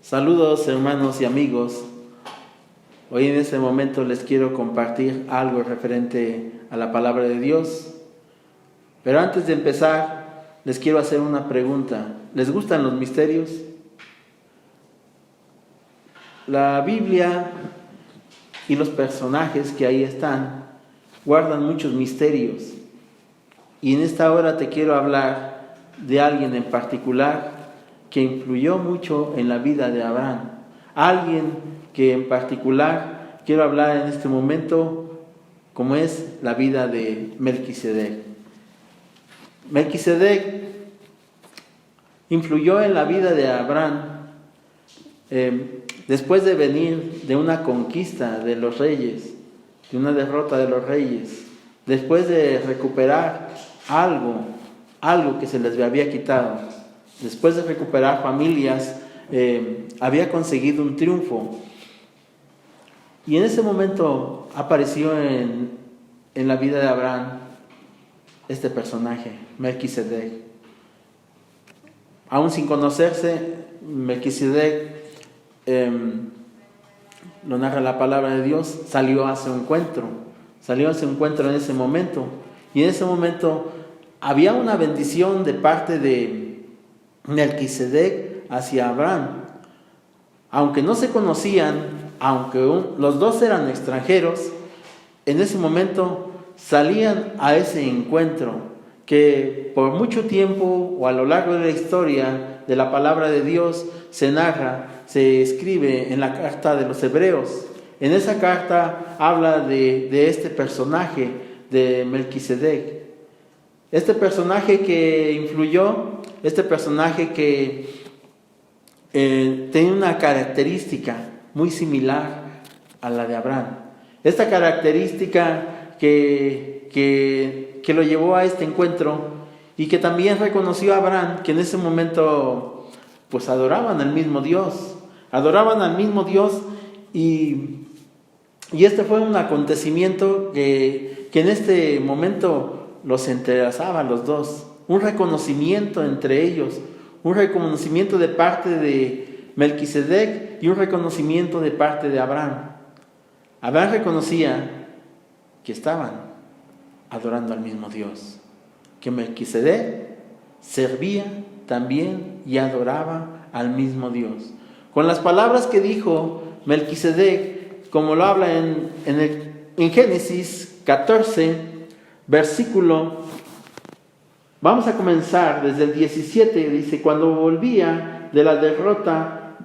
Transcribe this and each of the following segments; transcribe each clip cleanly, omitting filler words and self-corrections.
Saludos hermanos y amigos. Hoy en este momento les quiero compartir algo referente a la palabra de Dios. Pero antes de empezar, les quiero hacer una pregunta. ¿Les gustan los misterios? La Biblia y los personajes que ahí están guardan muchos misterios. Y en esta hora te quiero hablar de alguien en particular que influyó mucho en la vida de Abraham. Alguien que en particular quiero hablar en este momento, como es la vida de Melquisedec. Melquisedec influyó en la vida de Abraham después de venir de una conquista de los reyes, de una derrota de los reyes, después de recuperar algo que se les había quitado. Después de recuperar familias, había conseguido un triunfo. Y en ese momento apareció en la vida de Abraham este personaje, Melquisedec. Aún sin conocerse, Melquisedec, lo narra la palabra de Dios, salió a su encuentro en ese momento. Y en ese momento había una bendición de parte de Melquisedec hacia Abraham. Aunque no se conocían, aunque los dos eran extranjeros, en ese momento salían a ese encuentro que por mucho tiempo o a lo largo de la historia de la palabra de Dios se narra, se escribe en la carta de los Hebreos. En esa carta habla de este personaje de Melquisedec. Este personaje que influyó, este personaje que tenía una característica muy similar a la de Abraham. Esta característica que lo llevó a este encuentro y que también reconoció a Abraham, que en ese momento pues adoraban al mismo Dios y este fue un acontecimiento que en este momento los entrelazaba a los dos, un reconocimiento entre ellos, un reconocimiento de parte de Melquisedec y un reconocimiento de parte de Abraham. Abraham reconocía que estaban adorando al mismo Dios, que Melquisedec servía también y adoraba al mismo Dios. Con las palabras que dijo Melquisedec, como lo habla en Génesis 14, versículo, vamos a comenzar desde el 17, dice: cuando volvía de la derrota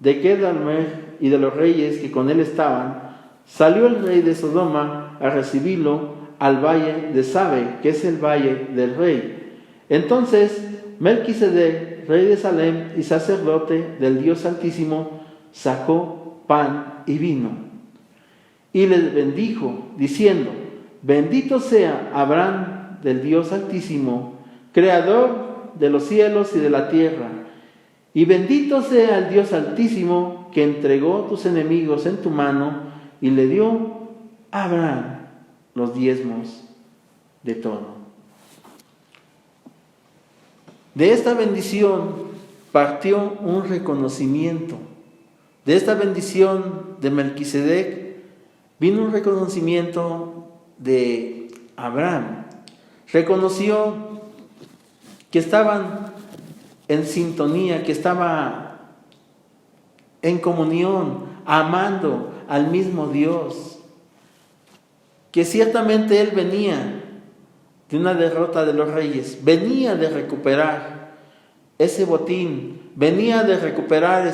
de Kedorlaomer y de los reyes que con él estaban, salió el rey de Sodoma a recibirlo al valle de Sabe, que es el valle del rey. Entonces Melquisedec, rey de Salem y sacerdote del Dios Altísimo, sacó pan y vino y les bendijo, diciendo: bendito sea Abraham del Dios Altísimo, creador de los cielos y de la tierra, y bendito sea el Dios Altísimo que entregó tus enemigos en tu mano y le dio a Abraham los diezmos de todo. De esta bendición partió un reconocimiento. De esta bendición de Melquisedec vino un reconocimiento de Abraham. Reconoció que estaban en sintonía, que estaba en comunión, amando al mismo Dios, que ciertamente él venía de una derrota de los reyes, venía de recuperar ese botín, venía de recuperar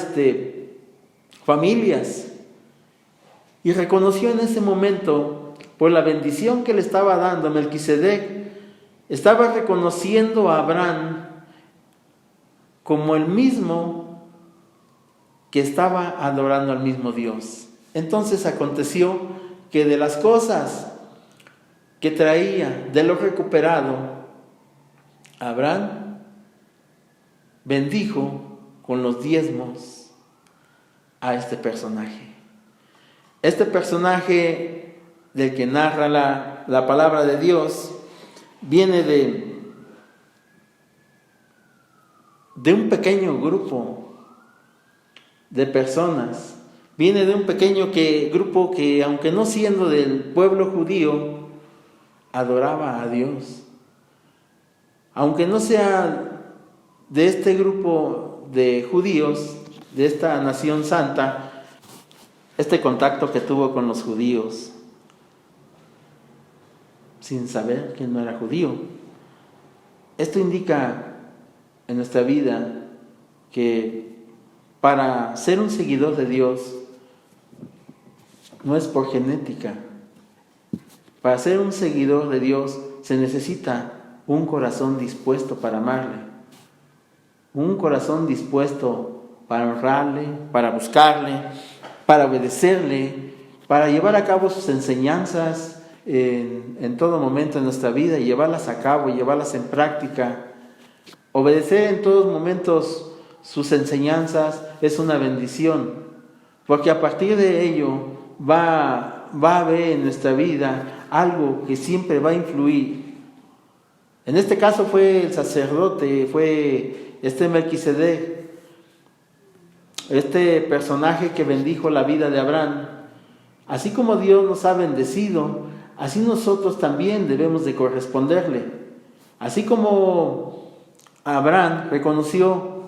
familias, y reconoció en ese momento, por la bendición que le estaba dando Melquisedec, estaba reconociendo a Abraham como el mismo que estaba adorando al mismo Dios. Entonces aconteció que de las cosas que traía, de lo recuperado, Abraham bendijo con los diezmos a este personaje. Este personaje del que narra la palabra de Dios viene de un pequeño grupo de personas. Viene de un pequeño grupo que, aunque no siendo del pueblo judío, adoraba a Dios. Aunque no sea de este grupo de judíos, de esta nación santa, este contacto que tuvo con los judíos, sin saber que no era judío. Esto indica en nuestra vida que para ser un seguidor de Dios no es por genética. Para ser un seguidor de Dios se necesita un corazón dispuesto para amarle, un corazón dispuesto para honrarle, para buscarle, para obedecerle, para llevar a cabo sus enseñanzas en todo momento de nuestra vida y llevarlas a cabo y llevarlas en práctica. Obedecer en todos momentos sus enseñanzas es una bendición, porque a partir de ello va a haber en nuestra vida algo que siempre va a influir. En este caso fue el sacerdote, fue Melquisedec, este personaje que bendijo la vida de Abraham. Así como Dios nos ha bendecido, así nosotros también debemos de corresponderle. Así como Abraham reconoció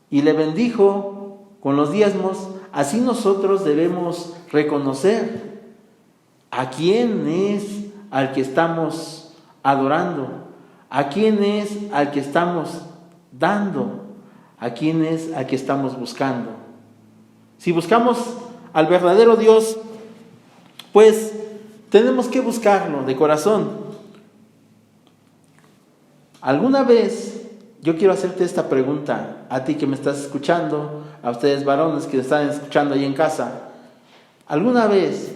y le bendijo con los diezmos, así nosotros debemos reconocer a quién es al que estamos adorando, a quién es al que estamos dando, a quién es al que estamos buscando. Si buscamos al verdadero Dios, pues tenemos que buscarlo de corazón. ¿Alguna vez, yo quiero hacerte esta pregunta, a ti que me estás escuchando, a ustedes varones que están escuchando ahí en casa, ¿alguna vez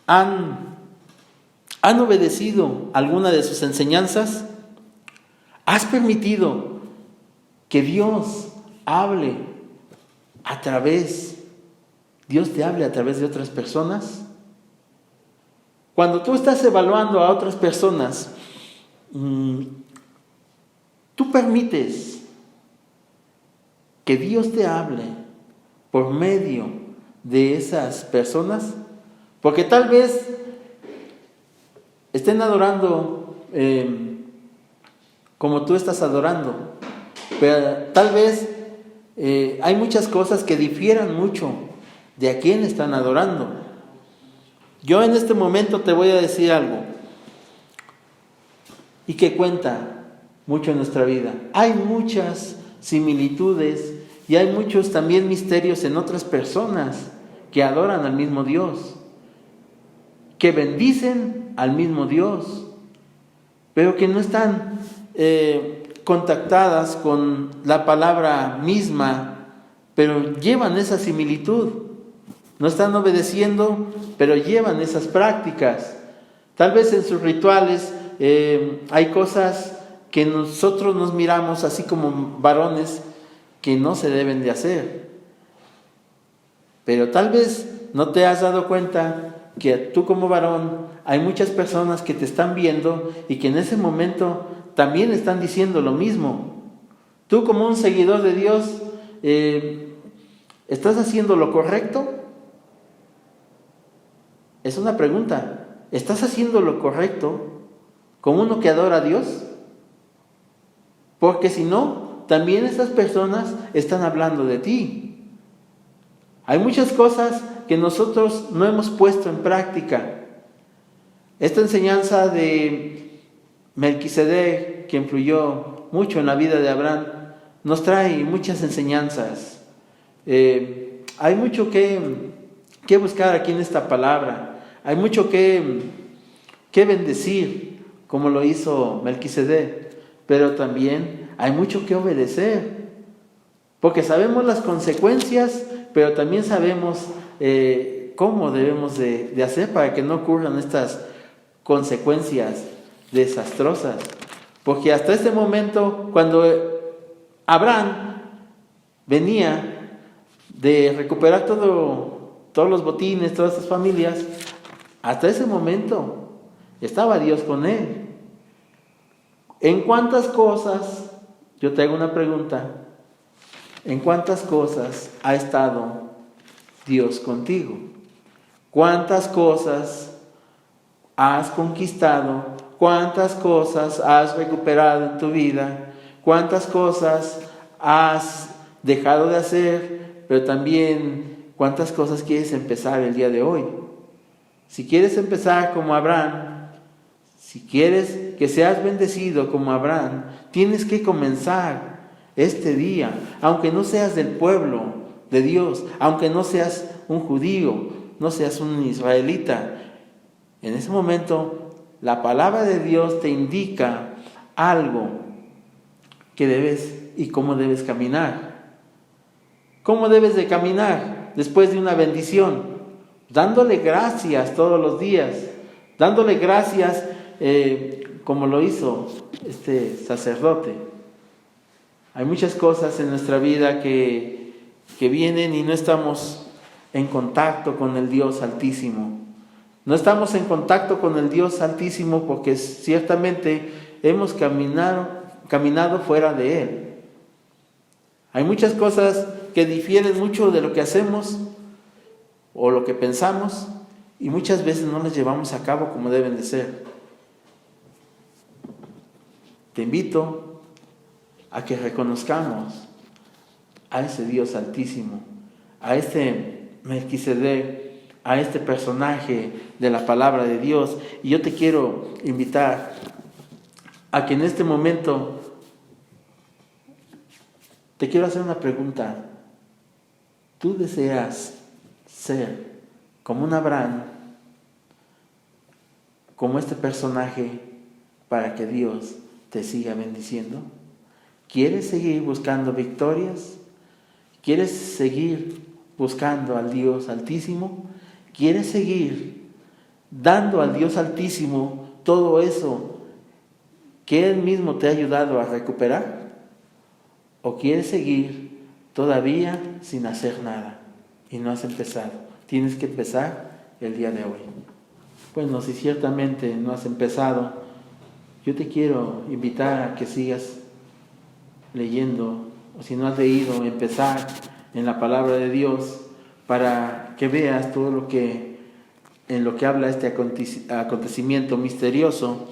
han obedecido alguna de sus enseñanzas? ¿Has permitido que Dios te hable a través de otras personas? Cuando tú estás evaluando a otras personas, ¿tú permites que Dios te hable por medio de esas personas? Porque tal vez estén adorando como tú estás adorando, pero tal vez hay muchas cosas que difieran mucho de a quién están adorando. Yo en este momento te voy a decir algo y que cuenta mucho en nuestra vida. Hay muchas similitudes y hay muchos también misterios en otras personas que adoran al mismo Dios, que bendicen al mismo Dios, pero que no están contactadas con la palabra misma, pero llevan esa similitud. No están obedeciendo, pero llevan esas prácticas. Tal vez en sus rituales hay cosas que nosotros nos miramos así como varones que no se deben de hacer. Pero tal vez no te has dado cuenta que tú como varón hay muchas personas que te están viendo y que en ese momento también están diciendo lo mismo. Tú como un seguidor de Dios, ¿estás haciendo lo correcto? Es una pregunta. ¿Estás haciendo lo correcto como uno que adora a Dios? Porque si no, también esas personas están hablando de ti. Hay muchas cosas que nosotros no hemos puesto en práctica. Esta enseñanza de Melquisedec, que influyó mucho en la vida de Abraham, nos trae muchas enseñanzas. Hay mucho que buscar aquí en esta palabra. Hay mucho que bendecir, como lo hizo Melquisedec, pero también hay mucho que obedecer, porque sabemos las consecuencias, pero también sabemos cómo debemos de hacer para que no ocurran estas consecuencias desastrosas. Porque hasta este momento, cuando Abraham venía de recuperar todos los botines, todas esas familias, hasta ese momento estaba Dios con él. ¿En cuántas cosas, yo te hago una pregunta, ¿En cuántas cosas ha estado Dios contigo? ¿Cuántas cosas has conquistado? ¿Cuántas cosas has recuperado en tu vida? ¿Cuántas cosas has dejado de hacer? Pero también, ¿cuántas cosas quieres empezar el día de hoy? Si quieres empezar como Abraham, si quieres que seas bendecido como Abraham, tienes que comenzar este día, aunque no seas del pueblo de Dios, aunque no seas un judío, no seas un israelita. En ese momento, la palabra de Dios te indica algo que debes y cómo debes caminar. ¿Cómo debes de caminar después de una bendición? Dándole gracias todos los días, dándole gracias como lo hizo este sacerdote. Hay muchas cosas en nuestra vida que vienen y no estamos en contacto con el Dios Altísimo. No estamos en contacto con el Dios Altísimo porque ciertamente hemos caminado fuera de Él. Hay muchas cosas que difieren mucho de lo que hacemos o lo que pensamos y muchas veces no las llevamos a cabo como deben de ser. Te invito a que reconozcamos a ese Dios Altísimo, a este Melquisedec, a este personaje de la palabra de Dios. Y yo te quiero invitar a que en este momento te quiero hacer una pregunta. ¿Tú deseas ser como un Abraham, como este personaje, para que Dios te siga bendiciendo? ¿Quieres seguir buscando victorias? ¿Quieres seguir buscando al Dios Altísimo? ¿Quieres seguir dando al Dios Altísimo todo eso que Él mismo te ha ayudado a recuperar? ¿O quieres seguir todavía sin hacer nada y no has empezado? Tienes que empezar el día de hoy. Bueno, si ciertamente no has empezado, yo te quiero invitar a que sigas leyendo, o si no has leído, empezar en la palabra de Dios para que veas todo lo que en lo que habla este acontecimiento misterioso.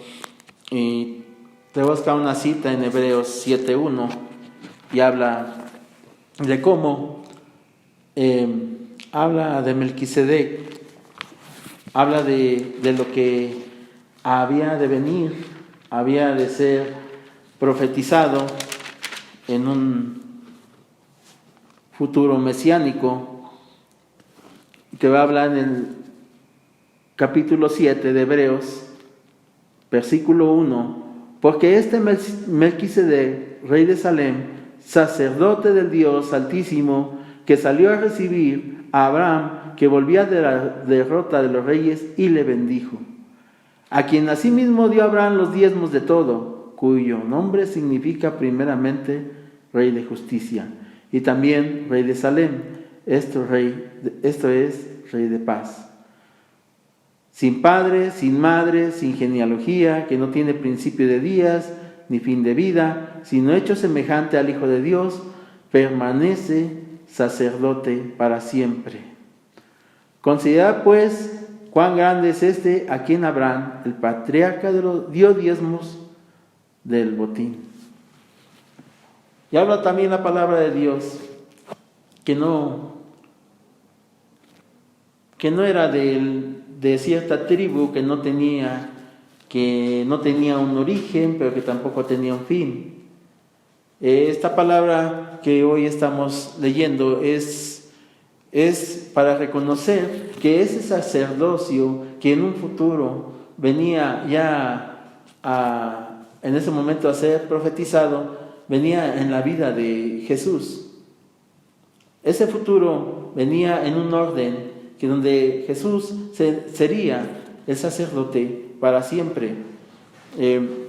Y te voy a buscar una cita en Hebreos 7:1 y habla de cómo habla de Melquisedec, habla de lo que había de venir, había de ser profetizado en un futuro mesiánico, que va a hablar en el capítulo 7 de Hebreos, versículo 1, porque este Melquisedec, rey de Salem, sacerdote del Dios Altísimo, que salió a recibir a Abraham, que volvía de la derrota de los reyes, y le bendijo, a quien asimismo dio Abraham los diezmos de todo, cuyo nombre significa primeramente Rey de Justicia, y también Rey de Salem, esto es Rey de Paz. Sin padre, sin madre, sin genealogía, que no tiene principio de días, ni fin de vida, sino hecho semejante al Hijo de Dios, permanece sacerdote para siempre. Considerad pues cuán grande es este a quien Abraham, el patriarca, dio diezmos del botín. Y habla también la palabra de Dios que no era de cierta tribu, que no tenía un origen, pero que tampoco tenía un fin. Esta palabra que hoy estamos leyendo es para reconocer que ese sacerdocio que en un futuro venía ya en ese momento a ser profetizado, venía en la vida de Jesús. Ese futuro venía en un orden que donde Jesús sería el sacerdote para siempre.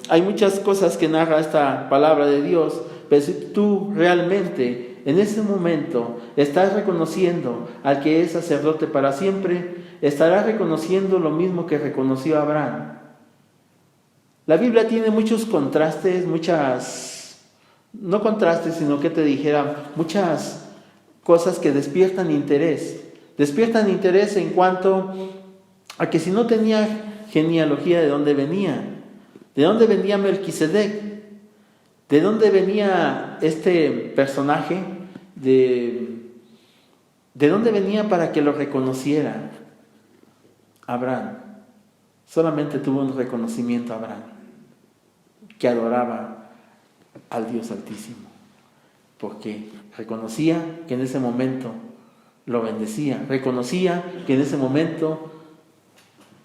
Hay muchas cosas que narra esta palabra de Dios, pero si tú realmente en ese momento estás reconociendo al que es sacerdote para siempre, estarás reconociendo lo mismo que reconoció Abraham. La Biblia tiene muchos contrastes, muchas no contrastes, sino que te dijera muchas cosas que despiertan interés. Despiertan interés en cuanto a que si no tenía genealogía, ¿de dónde venía? ¿De dónde venía Melquisedec? ¿De dónde venía este personaje? ¿De dónde venía para que lo reconociera? Abraham. Solamente tuvo un reconocimiento Abraham, que adoraba al Dios Altísimo, porque reconocía que en ese momento lo bendecía, reconocía que en ese momento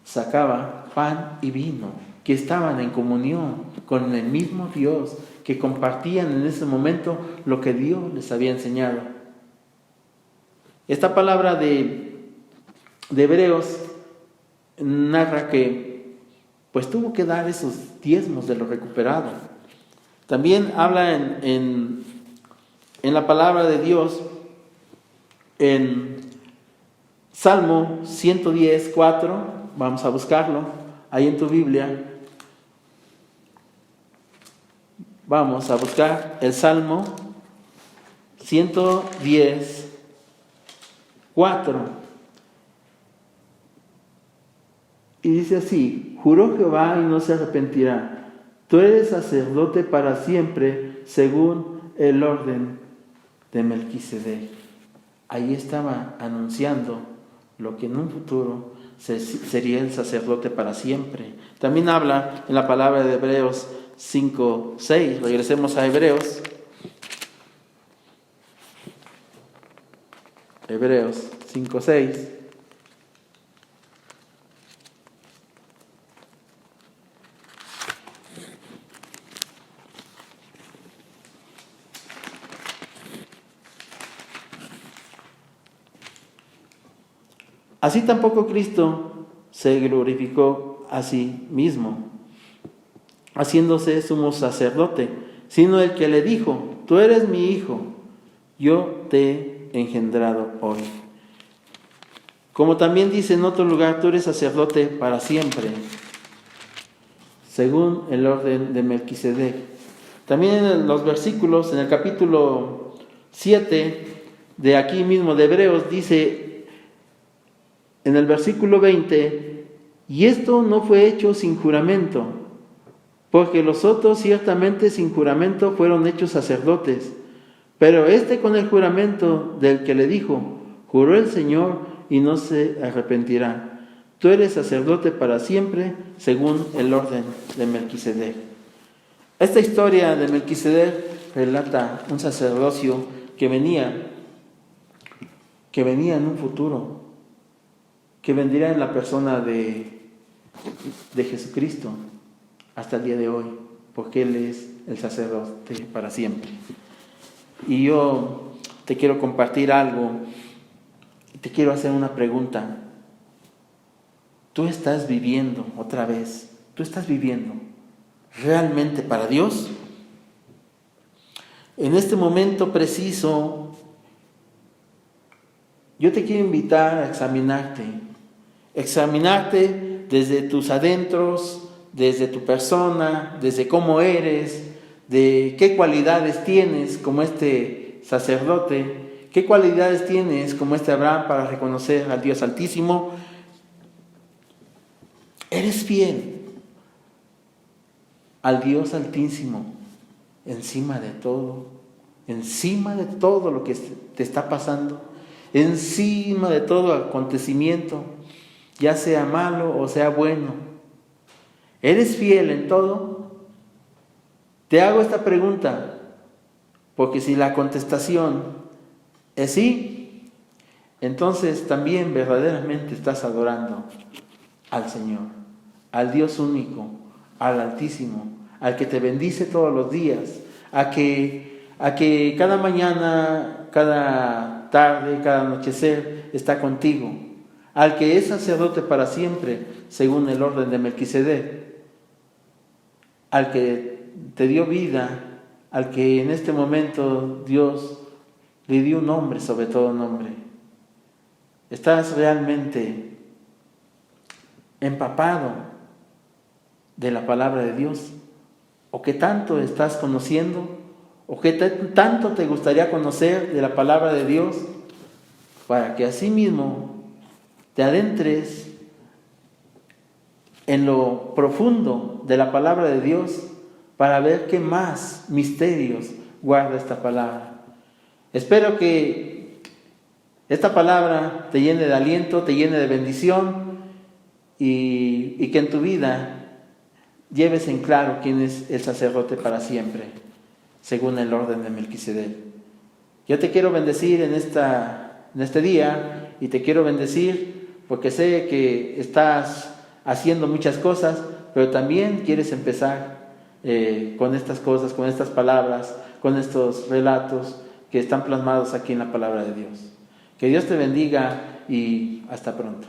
sacaba pan y vino, que estaban en comunión con el mismo Dios, que compartían en ese momento lo que Dios les había enseñado. Esta palabra de Hebreos narra que pues tuvo que dar esos diezmos de lo recuperado. También habla en la palabra de Dios en Salmo 110:4. Vamos a buscarlo ahí en tu Biblia. Vamos a buscar el Salmo 110:4. Y dice así: juró Jehová y no se arrepentirá. Tú eres sacerdote para siempre, según el orden de Melquisedec. Ahí estaba anunciando lo que en un futuro sería el sacerdote para siempre. También habla en la palabra de Hebreos 5:6. Regresemos a Hebreos. Hebreos 5:6. Así tampoco Cristo se glorificó a sí mismo, haciéndose sumo sacerdote, sino el que le dijo: tú eres mi hijo, yo te he engendrado hoy. Como también dice en otro lugar: tú eres sacerdote para siempre, según el orden de Melquisedec. También en los versículos, en el capítulo 7 de aquí mismo de Hebreos, dice en el versículo 20: y esto no fue hecho sin juramento, porque los otros ciertamente sin juramento fueron hechos sacerdotes, pero este con el juramento del que le dijo: juró el Señor y no se arrepentirá. Tú eres sacerdote para siempre, según el orden de Melquisedec. Esta historia de Melquisedec relata un sacerdocio que venía en un futuro, que vendría en la persona de Jesucristo hasta el día de hoy, porque Él es el sacerdote para siempre. Y yo te quiero compartir algo, te quiero hacer una pregunta. ¿Tú estás viviendo otra vez? ¿Tú estás viviendo realmente para Dios? En este momento preciso, yo te quiero invitar a examinarte desde tus adentros, desde tu persona, desde cómo eres, de qué cualidades tienes como este sacerdote, qué cualidades tienes como este Abraham para reconocer al Dios Altísimo. ¿Eres fiel al Dios Altísimo encima de todo lo que te está pasando, encima de todo acontecimiento, ya sea malo o sea bueno? ¿Eres fiel en todo? Te hago esta pregunta porque si la contestación es sí, entonces también verdaderamente estás adorando al Señor, al Dios único, al Altísimo, al que te bendice todos los días, a que cada mañana, cada tarde, cada anochecer está contigo, al que es sacerdote para siempre, según el orden de Melquisedec, al que te dio vida, al que en este momento Dios le dio un nombre sobre todo nombre. ¿Estás realmente empapado de la palabra de Dios? ¿O qué tanto estás conociendo? o qué tanto te gustaría conocer de la palabra de Dios, para que así mismo te adentres en lo profundo de la palabra de Dios para ver qué más misterios guarda esta palabra. Espero que esta palabra te llene de aliento, te llene de bendición y que en tu vida lleves en claro quién es el sacerdote para siempre, según el orden de Melquisedec. Yo te quiero bendecir en este día, y te quiero bendecir porque sé que estás haciendo muchas cosas, pero también quieres empezar con estas cosas, con estas palabras, con estos relatos que están plasmados aquí en la palabra de Dios. Que Dios te bendiga y hasta pronto.